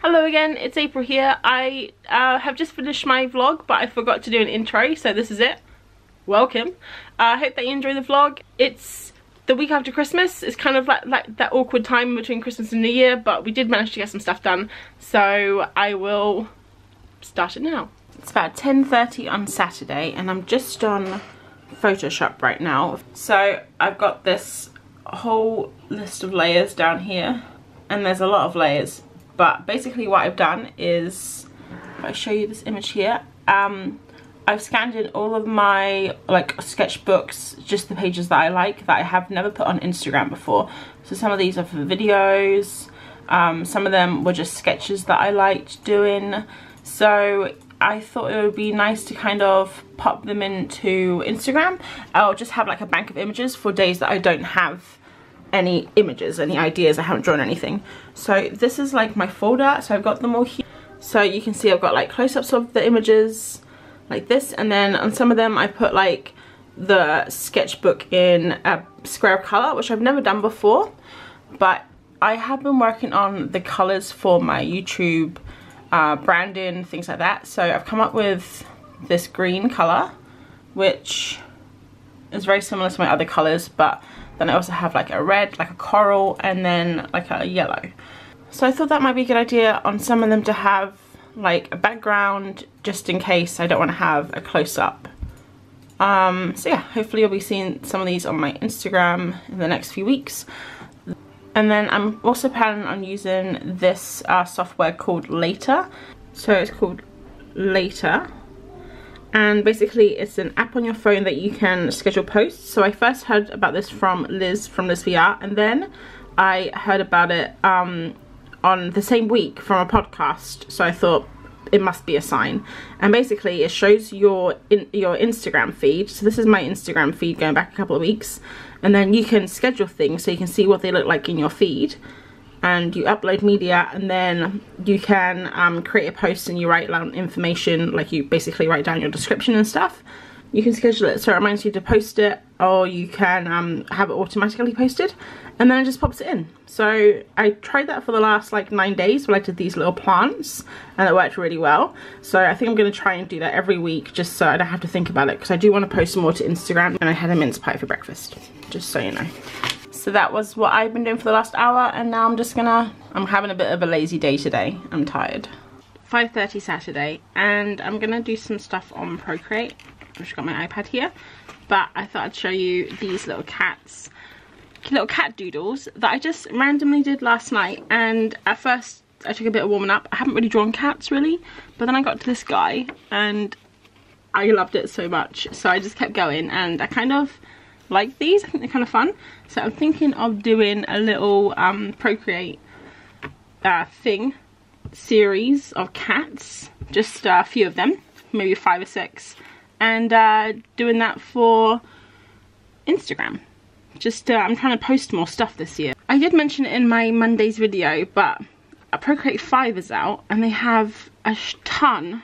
Hello again, it's April here. I have just finished my vlog, but I forgot to do an intro, so this is it. Welcome. I hope that you enjoy the vlog. It's the week after Christmas. It's kind of like that awkward time between Christmas and New Year, but we did manage to get some stuff done, so I will start it now. It's about 10:30 on Saturday, and I'm just on Photoshop right now. So I've got this whole list of layers down here, and there's a lot of layers. But basically what I've done is, if I show you this image here, I've scanned in all of my like sketchbooks, just the pages that I like, that I have never put on Instagram before. So some of these are for videos, some of them were just sketches that I liked doing. So I thought it would be nice to kind of pop them into Instagram. I'll just have like a bank of images for days that I don't have any images, any ideas, I haven't drawn anything. So this is like my folder, so I've got them all here. So you can see I've got like close-ups of the images like this, and then on some of them I put like the sketchbook in a square of color, which I've never done before, but I have been working on the colors for my YouTube branding, things like that. So I've come up with this green color, which is very similar to my other colors, but then I also have like a red, like a coral, and then like a yellow. So I thought that might be a good idea on some of them to have like a background, just in case I don't want to have a close-up. So yeah, hopefully you'll be seeing some of these on my Instagram in the next few weeks. And then I'm also planning on using this software called Later. So it's called Later. And basically it's an app on your phone that you can schedule posts. So I first heard about this from Liz VR, and then I heard about it on the same week from a podcast. So I thought it must be a sign. And basically it shows your Instagram feed. So this is my Instagram feed going back a couple of weeks. And then you can schedule things so you can see what they look like in your feed. And you upload media, and then you can create a post and you write down information, like you basically write down your description and stuff. You can schedule it so it reminds you to post it, or you can have it automatically posted, and then it just pops it in. So I tried that for the last like 9 days while I did these little plants, and it worked really well. So I think I'm going to try and do that every week, just so I don't have to think about it, because I do want to post more to Instagram. And I had a mince pie for breakfast, just so you know. So that was what I've been doing for the last hour, and now I'm having a bit of a lazy day today. I'm tired. 5:30 Saturday, and I'm gonna do some stuff on Procreate. I've just got my iPad here, but I thought I'd show you these little cats, little cat doodles that I just randomly did last night. And at first I took a bit of warming up. I haven't really drawn cats really, but then I got to this guy and I loved it so much, so I just kept going, and I kind of like these. I think they're kind of fun. So I'm thinking of doing a little Procreate series of cats, just a few of them, maybe 5 or 6, and doing that for Instagram. Just I'm trying to post more stuff this year. I did mention it in my Monday's video, but Procreate 5 is out, and they have a ton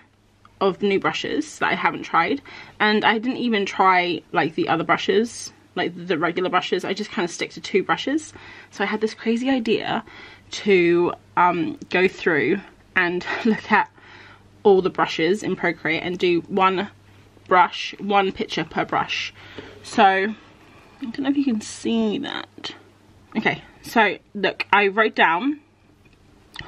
of new brushes that I haven't tried, and I didn't even try like the other brushes, like the regular brushes. I just kind of stick to 2 brushes. So I had this crazy idea to go through and look at all the brushes in Procreate and do one brush, one picture per brush. So I don't know if you can see that. Okay, so look, I wrote down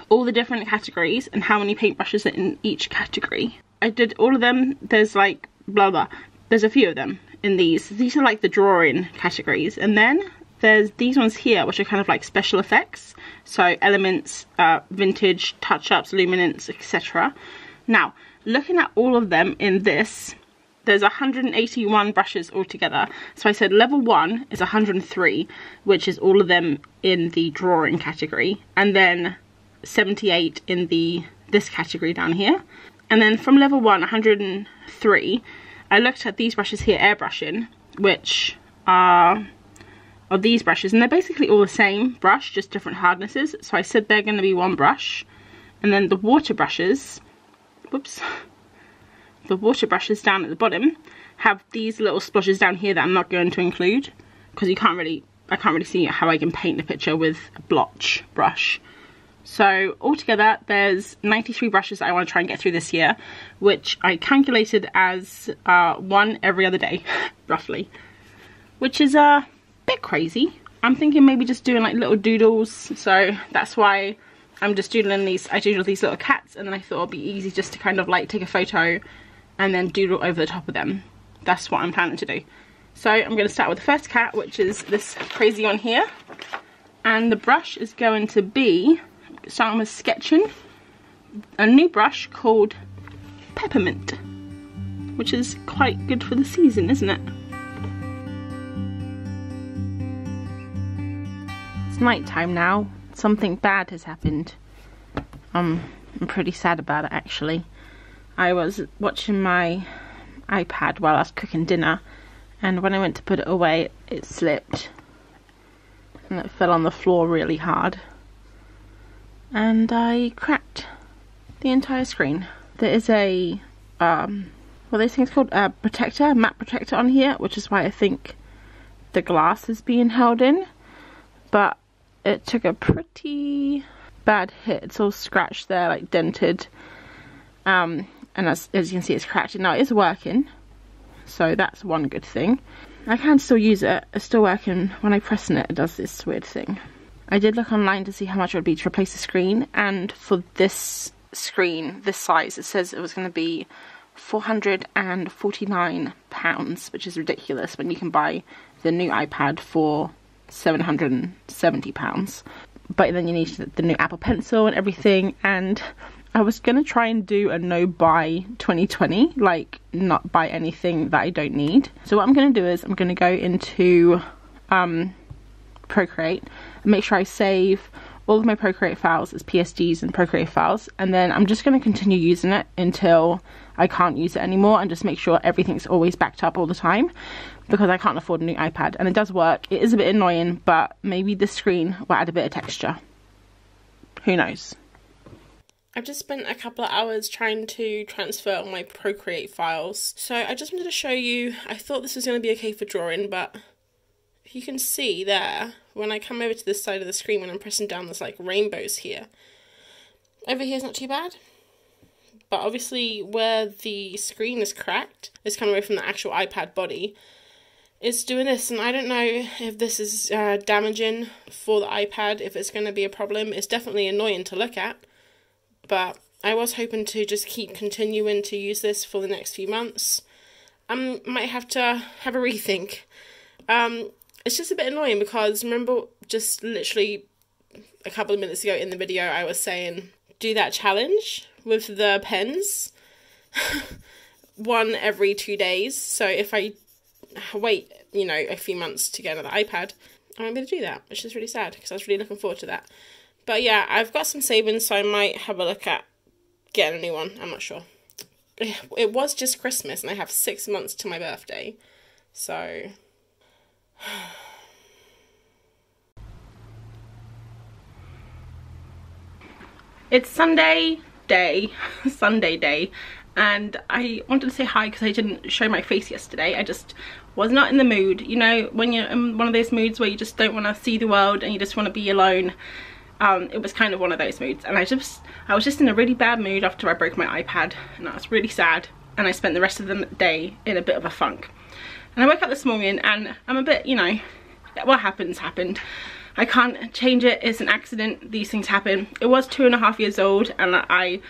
all the different categories and how many paintbrushes are in each category. I did all of them. There's like blah blah. There's a few of them in these. These are like the drawing categories, and then there's these ones here which are kind of like special effects. So elements, vintage, touch-ups, luminance, etc. Now, looking at all of them in this, there's 181 brushes altogether. So I said level 1 is 103, which is all of them in the drawing category, and then 78 in this category down here. And then from level 1, 103, I looked at these brushes here, airbrushing, which are these brushes, and they're basically all the same brush, just different hardnesses. So I said they're going to be one brush. And then the water brushes, whoops, the water brushes down at the bottom have these little splotches down here that I'm not going to include, because I can't really see how I can paint the picture with a blotch brush. So altogether there's 93 brushes that I want to try and get through this year, which I calculated as one every other day roughly, which is a bit crazy. I'm thinking maybe just doing like little doodles, so that's why I'm just doodling these. I doodle these little cats, and then I thought it'd be easy just to kind of like take a photo and then doodle over the top of them. That's what I'm planning to do. So I'm going to start with the first cat, which is this crazy one here, and the brush is going to be, starting with sketching, a new brush called Peppermint, which is quite good for the season, isn't it? It's night time now. Something bad has happened. I'm pretty sad about it actually. I was watching my iPad while I was cooking dinner, and when I went to put it away it slipped and it fell on the floor really hard, and I cracked the entire screen. There is a what are these things called, protector, matte protector on here, which is why I think the glass is being held in, but it took a pretty bad hit. It's all scratched there, like dented, and as you can see it's cracked. Now it is working, so that's one good thing. I can still use it, it's still working. When I press on it, it does this weird thing. I did look online to see how much it would be to replace the screen, and for this screen, this size, it says it was going to be £449, which is ridiculous when you can buy the new iPad for £770. But then you need the new Apple Pencil and everything, and I was gonna try and do a no buy 2020, like not buy anything that I don't need. So what I'm gonna do is I'm gonna go into Procreate and make sure I save all of my Procreate files as PSDs and Procreate files, and then I'm just going to continue using it until I can't use it anymore, and just make sure everything's always backed up all the time, because I can't afford a new iPad. And it does work. It is a bit annoying, but maybe the screen will add a bit of texture. Who knows? I've just spent a couple of hours trying to transfer all my Procreate files, so I just wanted to show you. I thought this was going to be okay for drawing, but you can see there, when I come over to this side of the screen, when I'm pressing down, there's like rainbows here. Over here is not too bad, but obviously where the screen is cracked, it's coming away from the actual iPad body, it's doing this, and I don't know if this is damaging for the iPad, if it's going to be a problem. It's definitely annoying to look at, but I was hoping to just keep continuing to use this for the next few months. I might have to have a rethink. It's just a bit annoying because, remember, just literally a couple of minutes ago in the video I was saying, do that challenge with the pens, one every 2 days. So if I wait, you know, a few months to get another iPad, I'm going to do that, which is really sad because I was really looking forward to that. But yeah, I've got some savings, so I might have a look at getting a new one. I'm not sure. It was just Christmas and I have 6 months to my birthday, so... It's Sunday day, and I wanted to say hi because I didn't show my face yesterday. I just was not in the mood. You know, when you're in one of those moods where you just don't want to see the world and you just want to be alone. It was kind of one of those moods, and I was just in a really bad mood after I broke my iPad, and I was really sad, and I spent the rest of the day in a bit of a funk. And I woke up this morning and I'm a bit, you know, what happened. I can't change it. It's an accident. These things happen. It was 2.5 years old, and I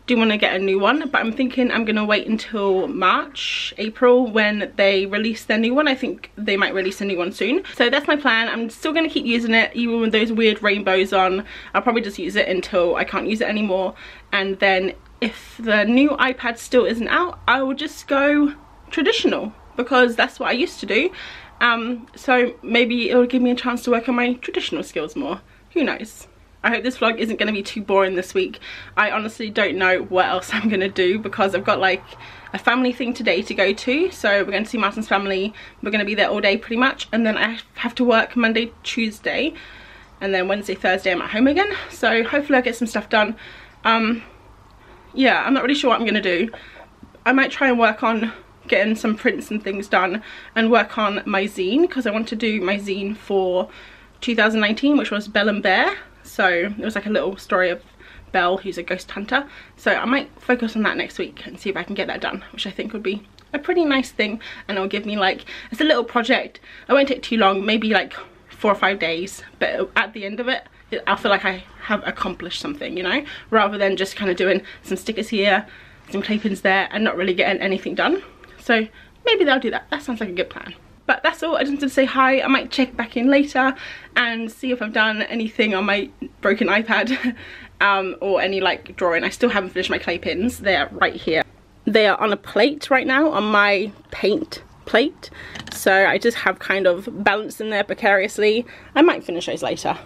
do want to get a new one, but I'm thinking I'm going to wait until March, April, when they release their new one. I think they might release a new one soon. So that's my plan. I'm still going to keep using it, even with those weird rainbows on. I'll probably just use it until I can't use it anymore. And then if the new iPad still isn't out, I will just go traditional, because that's what I used to do. So maybe it'll give me a chance to work on my traditional skills more. Who knows? I hope this vlog isn't going to be too boring this week. I honestly don't know what else I'm going to do, because I've got like a family thing today to go to. So we're going to see Martin's family. We're going to be there all day pretty much. And then I have to work Monday, Tuesday. And then Wednesday, Thursday I'm at home again. So hopefully I'll get some stuff done. Yeah, I'm not really sure what I'm going to do. I might try and work on getting some prints and things done and work on my zine, because I want to do my zine for 2019, which was Belle and Bear. So it was like a little story of Belle, who's a ghost hunter. So I might focus on that next week and see if I can get that done, which I think would be a pretty nice thing, and it'll give me like, it's a little project. It won't take too long, maybe like 4 or 5 days, but at the end of it, I feel like I have accomplished something, you know, rather than just kind of doing some stickers here, some clay pins there, and not really getting anything done. So maybe they'll do that. That sounds like a good plan. But that's all. I just wanted to say hi. I might check back in later and see if I've done anything on my broken iPad or any like drawing. I still haven't finished my clay pins. They're right here. They are on a plate right now, on my paint plate. So I just have kind of balanced them there precariously. I might finish those later.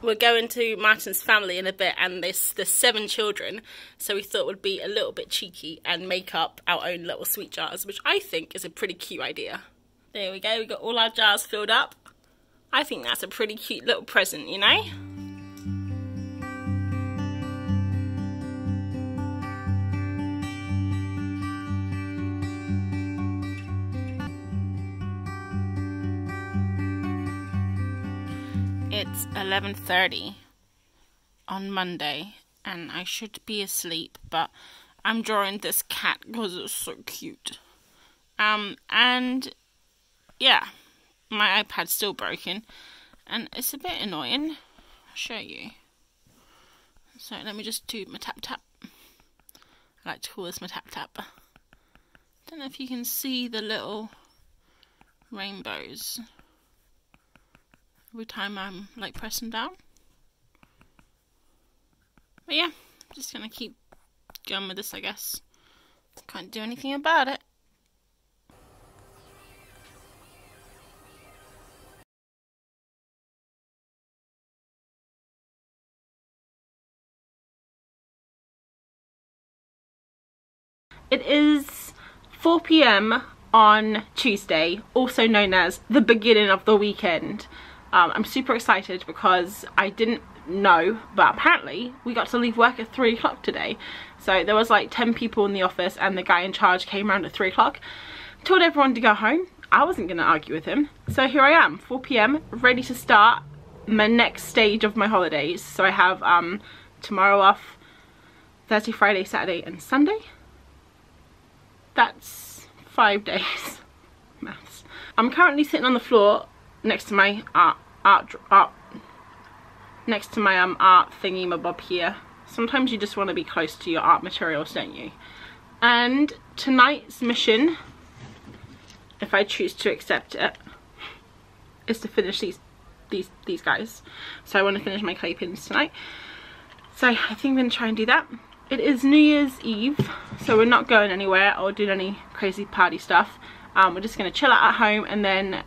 We're going to Martin's family in a bit, and there's 7 children, so we thought it would be a little bit cheeky and make up our own little sweet jars, which I think is a pretty cute idea. There we go, we got all our jars filled up. I think that's a pretty cute little present, you know? It's 11:30 on Monday, and I should be asleep, but I'm drawing this cat because it's so cute. And yeah, my iPad's still broken, and it's a bit annoying. I'll show you. So let me just do my tap tap. I like to call this my tap tap. Don't know if you can see the little rainbows every time I'm like pressing down. But yeah, I'm just gonna keep going with this, I guess. Can't do anything about it. It is 4 PM on Tuesday, also known as the beginning of the weekend. I'm super excited because I didn't know, but apparently we got to leave work at 3 o'clock today. So there was like 10 people in the office, and the guy in charge came around at 3 o'clock, told everyone to go home. I wasn't going to argue with him. So here I am, 4 PM, ready to start my next stage of my holidays. So I have tomorrow off, Thursday, Friday, Saturday and Sunday. That's 5 days. Maths. I'm currently sitting on the floor next to my art thingy mabob here. Sometimes you just want to be close to your art materials, don't you? And tonight's mission, if I choose to accept it, is to finish these guys. So I want to finish my clay pins tonight. So I think I'm going to try and do that. It is New Year's Eve, so we're not going anywhere or doing any crazy party stuff. We're just going to chill out at home, and then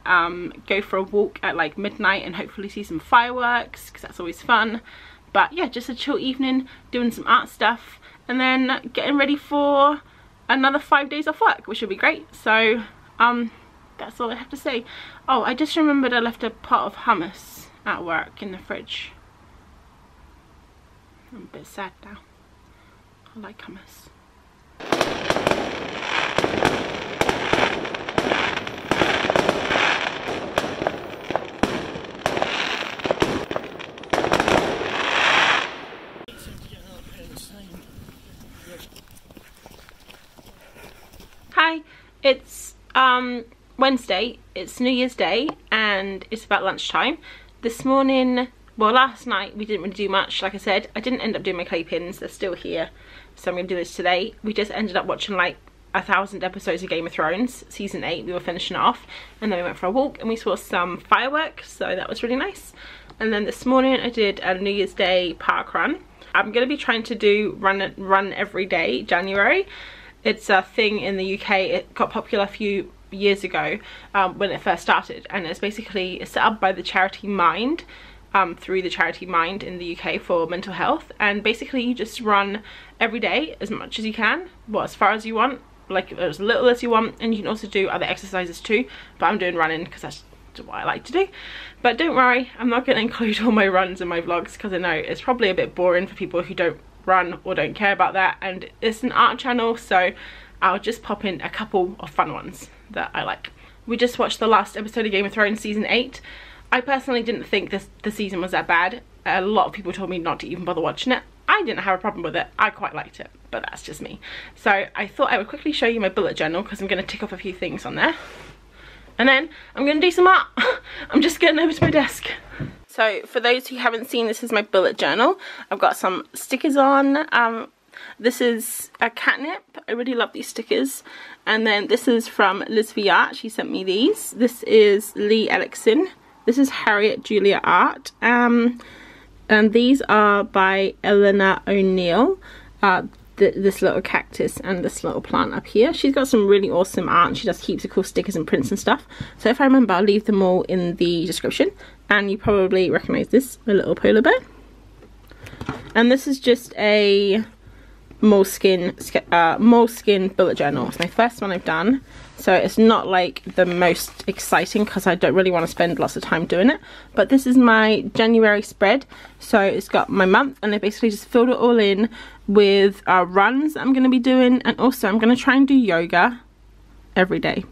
go for a walk at like midnight and hopefully see some fireworks, because that's always fun. But yeah, just a chill evening, doing some art stuff, and then getting ready for another 5 days off work, which will be great. So that's all I have to say. Oh, I just remembered I left a pot of hummus at work in the fridge. I'm a bit sad now. I like hummus. Hi, it's Wednesday, it's New Year's Day, and it's about lunchtime. This morning, well, last night we didn't really do much. Like I said, I didn't end up doing my clay pins, they're still here, so I'm gonna do this today. We just ended up watching like 1,000 episodes of Game of Thrones, season 8, we were finishing it off, and then we went for a walk and we saw some fireworks, so that was really nice. And then this morning I did a New Year's Day park run. I'm gonna be trying to do run every day, January. It's a thing in the UK. It got popular a few years ago when it first started, and it's basically set up by the charity Mind, through the charity Mind in the UK for mental health. And basically you just run every day as much as you can, well, as far as you want, like as little as you want, and you can also do other exercises too, but I'm doing running because that's what I like to do. But don't worry, I'm not going to include all my runs in my vlogs, because I know it's probably a bit boring for people who don't run or don't care about that, and it's an art channel, so I'll just pop in a couple of fun ones that I like. We just watched the last episode of Game of Thrones season 8. I personally didn't think the season was that bad. a lot of people told me not to even bother watching it. I didn't have a problem with it. I quite liked it, but that's just me. So I thought I would quickly show you my bullet journal because I'm going to tick off a few things on there. And then I'm going to do some art. I'm just getting over to my desk. So for those who haven't seen, this is my bullet journal. I've got some stickers on. This is a catnip. I really love these stickers. And then this is from Liz Art. She sent me these. This is Lee Ellickson. This is Harriet Julia Art. And these are by Eleanor O'Neill. This little cactus and this little plant up here. She's got some really awesome art, and she just keeps the cool stickers and prints and stuff. So if I remember, I'll leave them all in the description. And you probably recognize this, a little polar bear. And this is just a moleskin bullet journal. It's my first one I've done, so it's not like the most exciting because I don't really want to spend lots of time doing it. But this is my January spread, so it's got my month, and I basically just filled it all in with runs I'm going to be doing, and also I'm going to try and do yoga every day.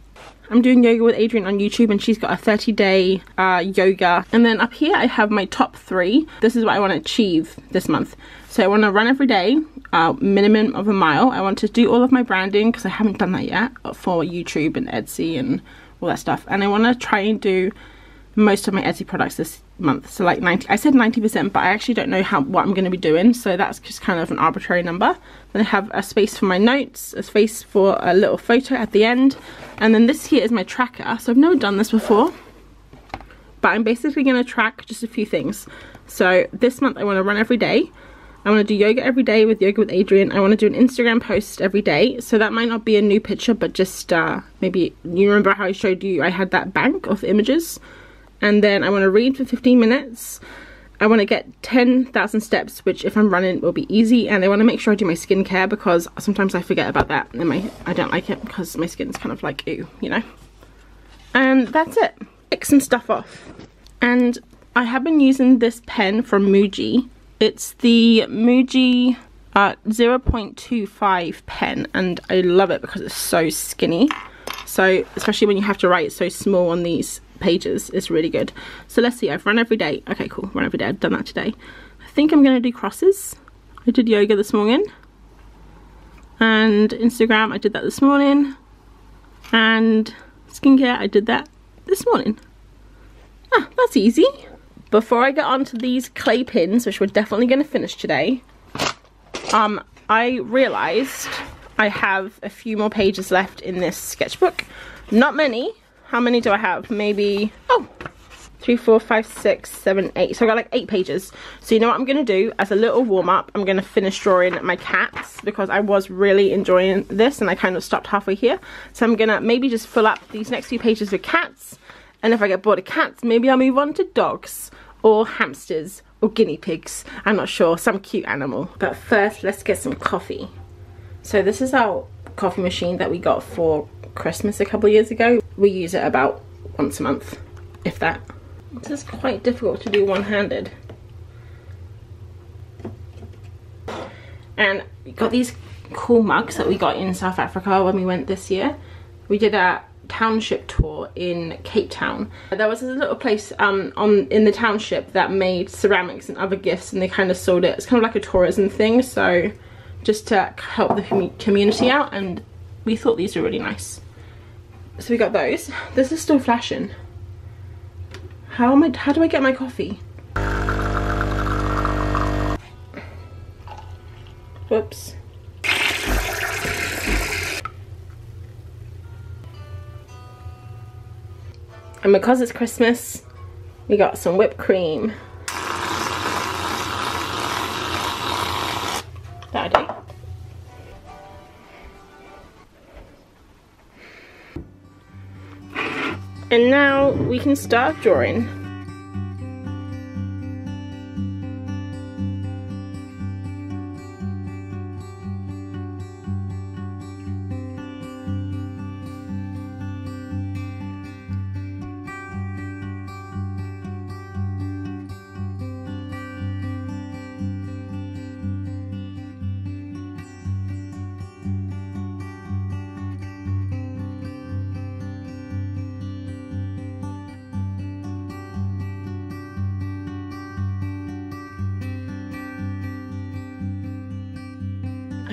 I'm doing yoga with Adrian on YouTube, and she's got a 30-day yoga. And then up here I have my top 3. This is what I want to achieve this month. So I want to run every day, minimum of a mile. I want to do all of my branding because I haven't done that yet for YouTube and Etsy and all that stuff. And I want to try and do most of my Etsy products this month. So like 90, I said 90%, but I actually don't know what I'm going to be doing. So that's just kind of an arbitrary number. Then I have a space for my notes, a space for a little photo at the end. And then this here is my tracker. So I've never done this before, but I'm basically going to track just a few things. So this month I want to run every day. I want to do yoga every day with Yoga with Adrian. I want to do an Instagram post every day. So that might not be a new picture, but just maybe you remember how I showed you I had that bank of images. And then I want to read for 15 minutes. I want to get 10,000 steps, which if I'm running will be easy. And I want to make sure I do my skincare because sometimes I forget about that. And I don't like it because my skin's kind of like, ew, you know. And that's it. Pick some stuff off. And I have been using this pen from Muji. It's the Muji 0.25 pen, and I love it because it's so skinny. So especially when you have to write so small on these pages, it's really good. So let's see, I've run every day. Okay, cool, run every day. I've done that today. I think I'm gonna do crosses. I did yoga this morning, and Instagram I did that this morning, and skincare I did that this morning. Ah, that's easy. Before I get on to these clay pins, which we're definitely going to finish today, I realised I have a few more pages left in this sketchbook. Not many. How many do I have? Maybe, 3, 4, 5, 6, 7, 8. So I got like 8 pages. So you know what I'm going to do? As a little warm-up, I'm going to finish drawing my cats because I was really enjoying this and I kind of stopped halfway here. So I'm going to maybe just fill up these next few pages with cats. And if I get bored of cats, maybe I'll move on to dogs or hamsters or guinea pigs. I'm not sure, some cute animal. But first, let's get some coffee. So this is our coffee machine that we got for Christmas a couple of years ago. We use it about once a month, if that. This is quite difficult to do one-handed. And we got these cool mugs that we got in South Africa when we went this year. We did a township tour in Cape Town. There was this little place in the township that made ceramics and other gifts, and they kind of sold it. It's kind of like a tourism thing, so just to help the community out, and we thought these were really nice. So we got those. This is still flashing. How do I get my coffee? Whoops. And because it's Christmas, we got some whipped cream. That'll do. And now we can start drawing.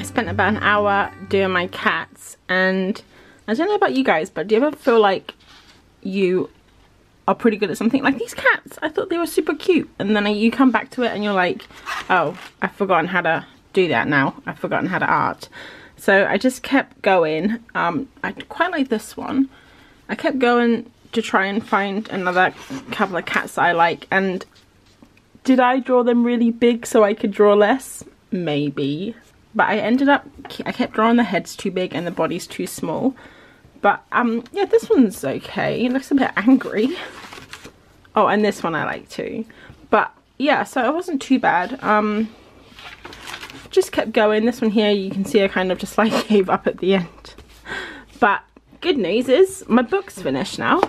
spent about an hour doing my cats, and I don't know about you guys, but do you ever feel like you are pretty good at something? Like these cats, I thought they were super cute, and then you come back to it and you're like, oh, I've forgotten how to do that now. I've forgotten how to art. So I just kept going. I quite like this one. I kept going to try and find another couple of cats that I like, and did I draw them really big so I could draw less? Maybe. But I kept drawing the heads too big and the bodies too small. But yeah, this one's okay. It looks a bit angry. Oh, and this one I like too. But yeah, so it wasn't too bad. Just kept going. This one here, you can see I kind of just like gave up at the end. But good news is my book's finished now.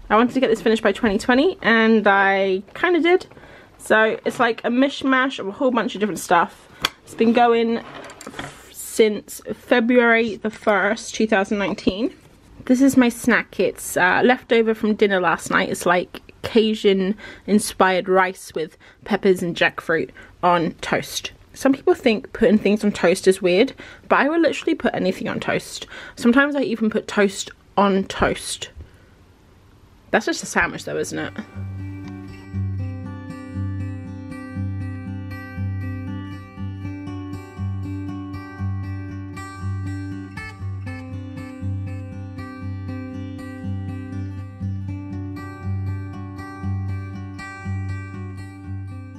I wanted to get this finished by 2020 and I kind of did. So it's like a mishmash of a whole bunch of different stuff. It's been going since February the 1st, 2019. This is my snack. It's leftover from dinner last night. It's like Cajun inspired rice with peppers and jackfruit on toast. Some people think putting things on toast is weird, but I will literally put anything on toast. Sometimes I even put toast on toast. That's just a sandwich though, isn't it?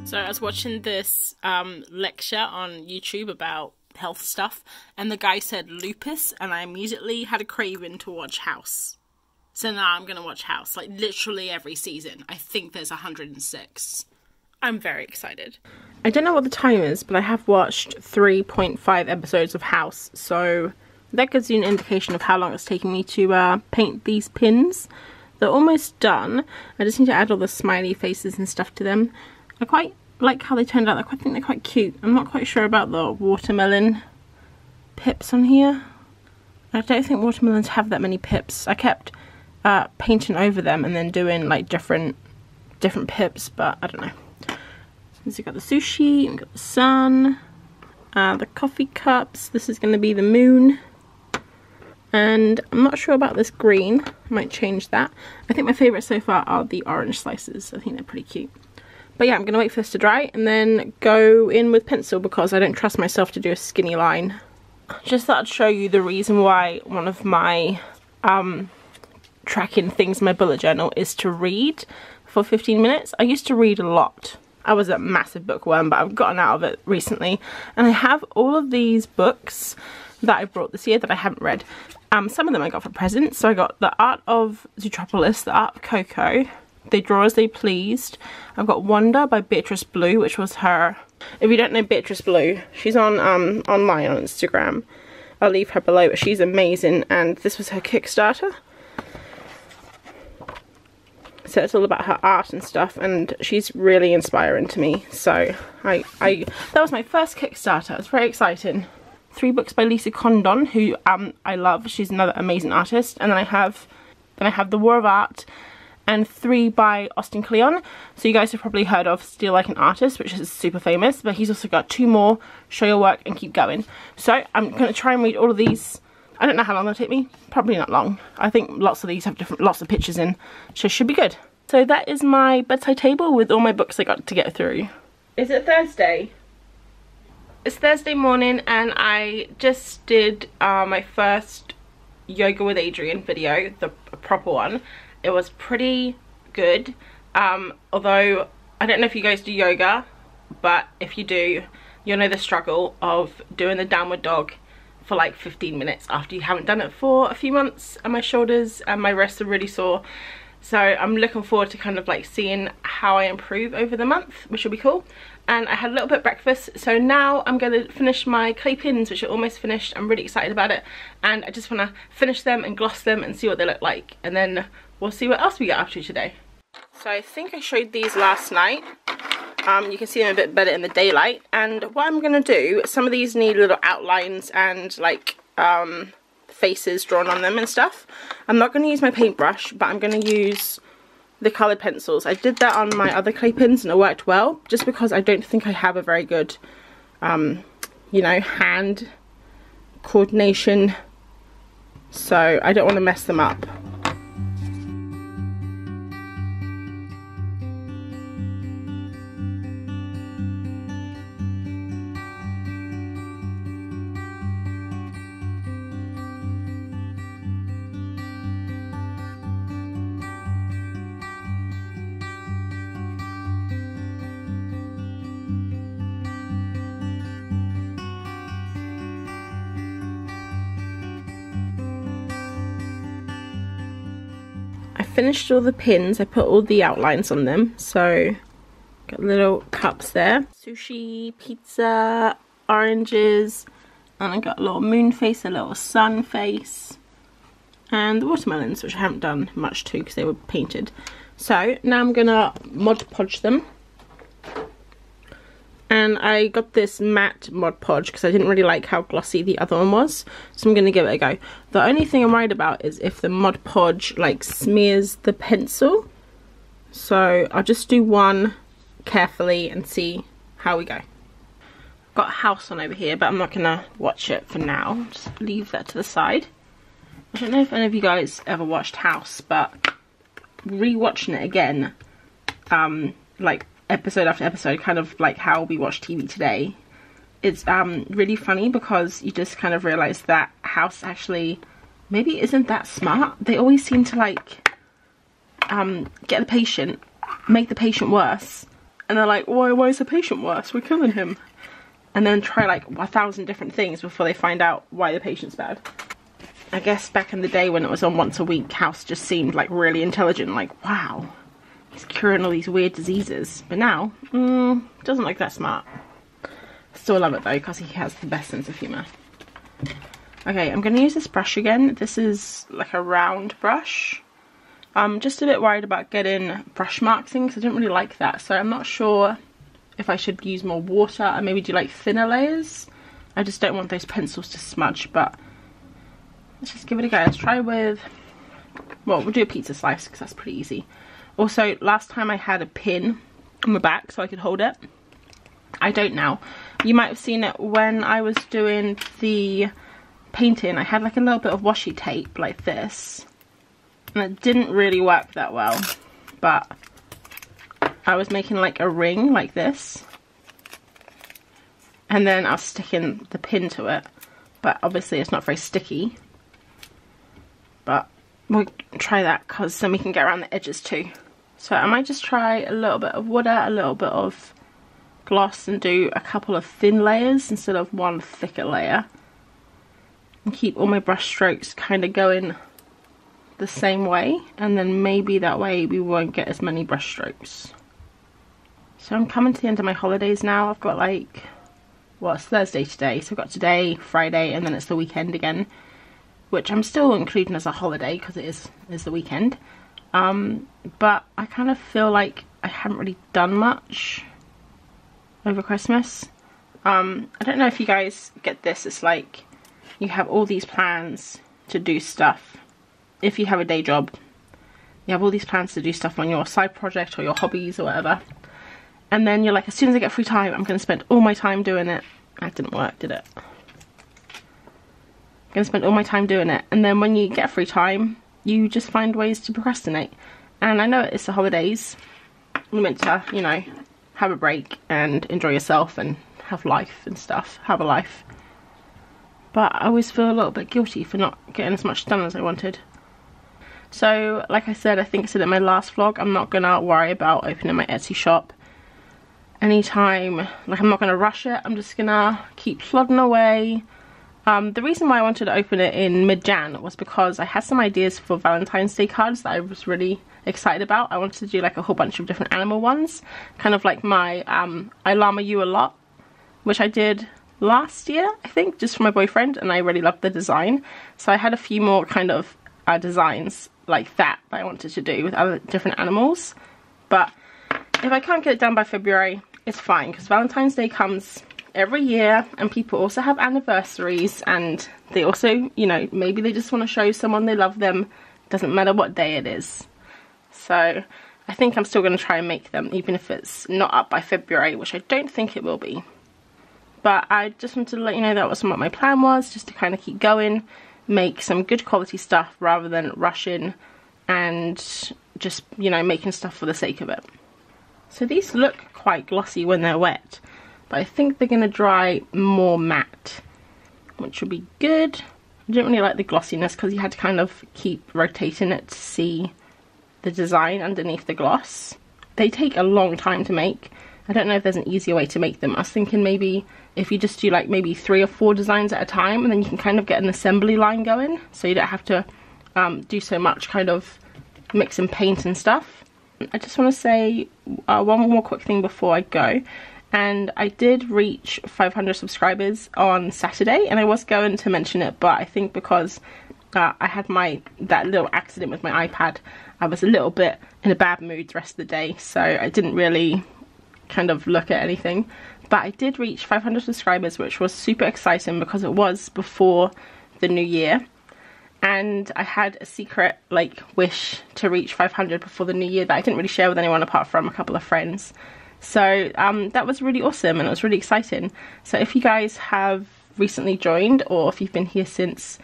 So I was watching this lecture on YouTube about health stuff, and the guy said lupus, and I immediately had a craving to watch House. So now I'm going to watch House, like literally every season. I think there's 106. I'm very excited. I don't know what the time is, but I have watched 3.5 episodes of House, so that gives you an indication of how long it's taking me to paint these pins. They're almost done. I just need to add all the smiley faces and stuff to them. I quite like how they turned out. I think they're quite cute. I'm not quite sure about the watermelon pips on here. I don't think watermelons have that many pips. I kept painting over them and then doing like different pips, but I don't know. So we've got the sushi, we've got the sun, the coffee cups. This is going to be the moon. And I'm not sure about this green. I might change that. I think my favourite so far are the orange slices. I think they're pretty cute. But yeah, I'm going to wait for this to dry and then go in with pencil because I don't trust myself to do a skinny line. Just thought I'd show you the reason why one of my tracking things in my bullet journal is to read for 15 minutes. I used to read a lot. I was a massive bookworm, but I've gotten out of it recently. And I have all of these books that I brought this year that I haven't read. Some of them I got for presents. So I got The Art of Zootropolis, The Art of Coco, They Draw As They Pleased. I've got Wonder by Beatrice Blue, which was her. If you don't know Beatrice Blue, she's on online on Instagram. I'll leave her below, but she's amazing, and this was her Kickstarter. So it's all about her art and stuff, and she's really inspiring to me. So that was my first Kickstarter. It was very exciting. 3 books by Lisa Condon, who I love. She's another amazing artist. And then I have The War of Art, and 3 by Austin Kleon. So you guys have probably heard of Steal Like an Artist, which is super famous, but he's also got 2 more, Show Your Work and Keep Going. So I'm going to try and read all of these. I don't know how long they'll take me. Probably not long. I think lots of these have lots of pictures in, so it should be good. So that is my bedside table with all my books I got to get through. Is it Thursday? It's Thursday morning and I just did my first Yoga with Adriene video, the proper one. It was pretty good, although I don't know if you guys do yoga, but if you do, you'll know the struggle of doing the downward dog for like 15 minutes after you haven't done it for a few months, and my shoulders and my wrists are really sore. So I'm looking forward to kind of like seeing how I improve over the month, which will be cool. And I had a little bit of breakfast, so now I'm going to finish my clay pins, which are almost finished. I'm really excited about it, and I just want to finish them and gloss them and see what they look like, and then we'll see what else we get up to today. So I think I showed these last night. You can see them a bit better in the daylight, and what I'm going to do, some of these need little outlines and like faces drawn on them and stuff. I'm not going to use my paintbrush, but I'm going to use the coloured pencils. I did that on my other clay pins and it worked well, just because I don't think I have a very good you know, hand coordination, so I don't want to mess them up. Finished all the pins. I put all the outlines on them, so got little cups there, sushi, pizza, oranges, and I got a little moon face, a little sun face, and the watermelons, which I haven't done much to because they were painted. So now I'm gonna Mod Podge them, and I got this matte Mod Podge because I didn't really like how glossy the other one was, so I'm going to give it a go. The only thing I'm worried about is if the Mod Podge like smears the pencil, so I'll just do one carefully and see how we go. I've got a house on over here, but I'm not going to watch it for now, just leave that to the side. I don't know if any of you guys ever watched House, but re-watching it again, like episode after episode, kind of like how we watch TV today, it's really funny because you just kind of realize that House actually maybe isn't that smart. They always seem to like get the patient, make the patient worse, and they're like, why is the patient worse? We're killing him. And then try like 1,000 different things before they find out why the patient's bad. I guess back in the day when it was on once a week, House just seemed like really intelligent, like wow, he's curing all these weird diseases. But now, doesn't look that smart. Still love it though, because he has the best sense of humour. Okay, I'm going to use this brush again. This is like a round brush. I'm just a bit worried about getting brush marks in, because I don't really like that. So I'm not sure if I should use more water and maybe do like thinner layers. I just don't want those pencils to smudge, but let's just give it a go. Let's try with, well, we'll do a pizza slice because that's pretty easy. Also, last time I had a pin on my back so I could hold it. I don't now. You might have seen it when I was doing the painting. I had like a little bit of washi tape like this, and it didn't really work that well, but I was making like a ring like this, and then I was sticking the pin to it, but obviously it's not very sticky. But we'll try that because then we can get around the edges too. So I might just try a little bit of water, a little bit of gloss, and do a couple of thin layers instead of one thicker layer, and keep all my brush strokes kind of going the same way, and then maybe that way we won't get as many brush strokes. So I'm coming to the end of my holidays now. I've got like, well, it's Thursday today, so I've got today, Friday, and then it's the weekend again, which I'm still including as a holiday because it is the weekend. But I kind of feel like I haven't really done much over Christmas. I don't know if you guys get this. It's like you have all these plans to do stuff. If you have a day job, you have all these plans to do stuff on your side project or your hobbies or whatever. And then you're like, as soon as I get free time, I'm going to spend all my time doing it. That didn't work, did it? I'm going to spend all my time doing it. And then when you get free time, you just find ways to procrastinate. And I know it's the holidays. You're meant to, you know, have a break and enjoy yourself and have life and stuff. Have a life. But I always feel a little bit guilty for not getting as much done as I wanted. So, like I said, I think I said in my last vlog, I'm not going to worry about opening my Etsy shop anytime. Like, I'm not going to rush it. I'm just going to keep plodding away. The reason why I wanted to open it in mid-Jan was because I had some ideas for Valentine's Day cards that I was really excited about. I wanted to do like a whole bunch of different animal ones, kind of like my I Llama You a Lot, which I did last year, I think, just for my boyfriend, and I really loved the design. So I had a few more kind of designs like that I wanted to do with other different animals. But if I can't get it done by February, it's fine, because Valentine's Day comes every year, and people also have anniversaries, and they also, you know, maybe they just want to show someone they love them. Doesn't matter what day it is. So I think I'm still going to try and make them, even if it's not up by February, which I don't think it will be. but I just wanted to let you know that was what my plan was, just to kind of keep going, make some good quality stuff rather than rush in and just, you know, making stuff for the sake of it. So these look quite glossy when they're wet, but I think they're going to dry more matte, which will be good. I didn't really like the glossiness because you had to kind of keep rotating it to see the design underneath the gloss. They take a long time to make. I don't know if there's an easier way to make them. I was thinking maybe if you just do like maybe 3 or 4 designs at a time, and then you can kind of get an assembly line going, so you don't have to do so much kind of mix and paint and stuff. I just want to say one more quick thing before I go. And I did reach 500 subscribers on Saturday, and I was going to mention it, but I think because I had that little accident with my iPad, I was a little bit in a bad mood the rest of the day, so I didn't really kind of look at anything. But I did reach 500 subscribers, which was super exciting because it was before the new year, and I had a secret like wish to reach 500 before the new year that I didn't really share with anyone apart from a couple of friends. So that was really awesome, and it was really exciting. So if you guys have recently joined, or if you've been here since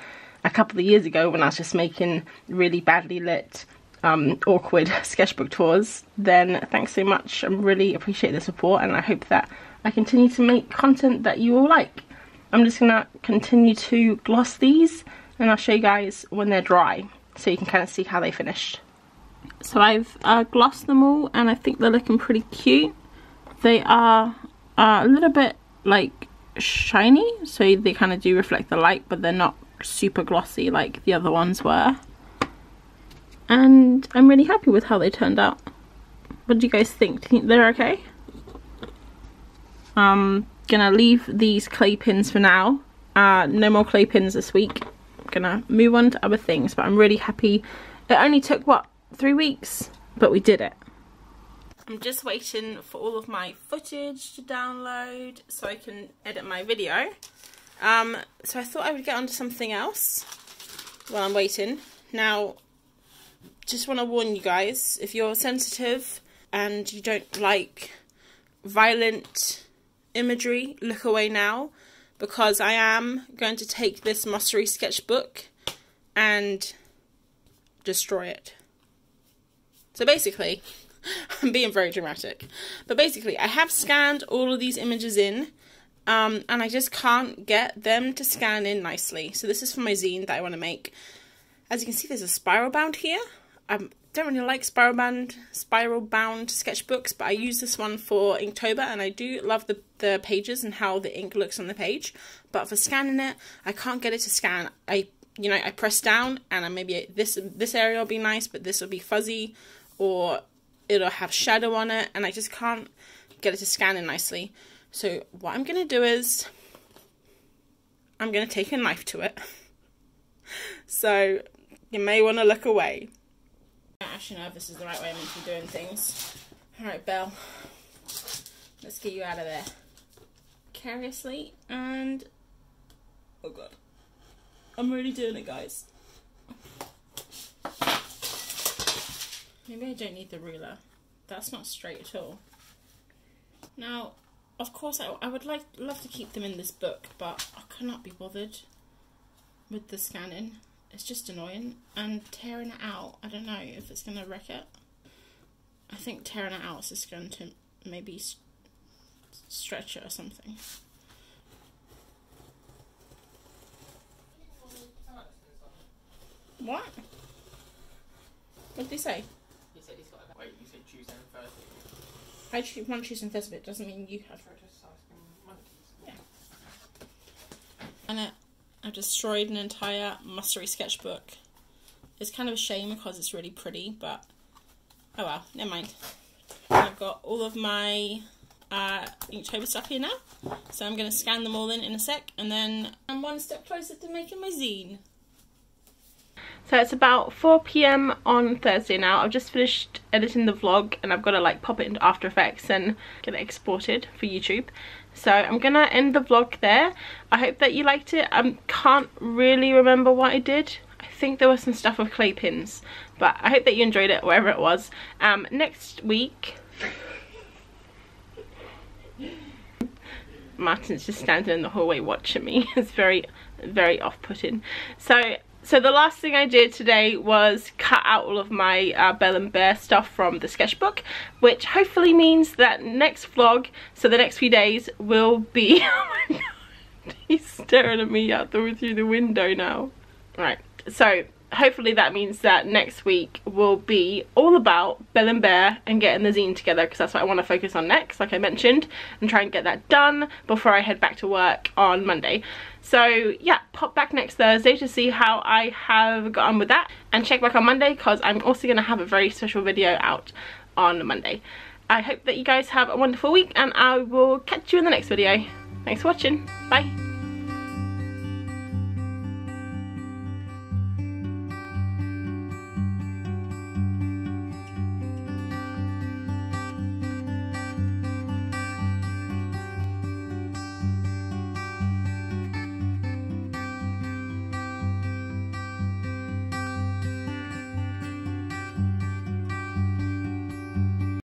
a couple of years ago when I was just making really badly lit awkward sketchbook tours, then thanks so much. I really appreciate the support, and I hope that I continue to make content that you all like. I'm just gonna continue to gloss these, and I'll show you guys when they're dry so you can kind of see how they finished. So I've glossed them all, and I think they're looking pretty cute. They are a little bit like shiny, so they kind of do reflect the light, but they're not super glossy like the other ones were. And I'm really happy with how they turned out. What do you guys think? Do you think they're okay? Gonna leave these clay pins for now. No more clay pins this week. I'm gonna move on to other things, but I'm really happy. It only took, what, 3 weeks? But we did it. I'm just waiting for all of my footage to download so I can edit my video. So I thought I would get onto something else while I'm waiting. Now, just want to warn you guys, if you're sensitive and you don't like violent imagery, look away now, because I am going to take this Mossery sketchbook and destroy it. So basically, I'm being very dramatic, but basically I have scanned all of these images in, and I just can't get them to scan in nicely. So this is for my zine that I want to make. As you can see, there's a spiral bound here. I don't really like spiral bound sketchbooks, but I use this one for Inktober, and I do love the pages and how the ink looks on the page. But for scanning it, I can't get it to scan. I press down, and maybe this area will be nice, but this will be fuzzy, or it'll have shadow on it, and I just can't get it to scan in nicely. So what I'm going to do is I'm going to take a knife to it. So you may want to look away. I don't actually know if this is the right way I'm meant to be doing things. Alright, Belle, let's get you out of there. Carelessly, and oh god, I'm really doing it, guys. Maybe I don't need the ruler. That's not straight at all. Now, of course, I would love to keep them in this book, but I cannot be bothered with the scanning. It's just annoying. And tearing it out, I don't know if it's going to wreck it. I think tearing it out is just going to maybe stretch it or something. What? What did he say? He said he's got a... Wait, you said Tuesday and Thursday? I choose one Tuesday and Thursday, but it doesn't mean you have. Yeah. And I've destroyed an entire Mossery sketchbook. It's kind of a shame because it's really pretty, but oh well, never mind. I've got all of my Inktober stuff here now, so I'm going to scan them all in a sec, and then I'm one step closer to making my zine. So it's about 4 PM on Thursday now. I've just finished editing the vlog, and I've got to like pop it into After Effects and get it exported for YouTube. So I'm gonna end the vlog there. I hope that you liked it. I can't really remember what I did. I think there was some stuff with clay pins, but I hope that you enjoyed it, wherever it was. Next week Martin's just standing in the hallway watching me. It's very, very off-putting. So the last thing I did today was cut out all of my Belle and Bear stuff from the sketchbook, which hopefully means that next vlog, so the next few days, will be... Oh my god, he's staring at me out through the window now. Right, so hopefully that means that next week will be all about Belle and Bear and getting the zine together, because that's what I want to focus on next, like I mentioned, and try and get that done before I head back to work on Monday. So yeah, pop back next Thursday to see how I have got on with that, and check back on Monday because I'm also going to have a very special video out on Monday. I hope that you guys have a wonderful week, and I will catch you in the next video. Thanks for watching. Bye.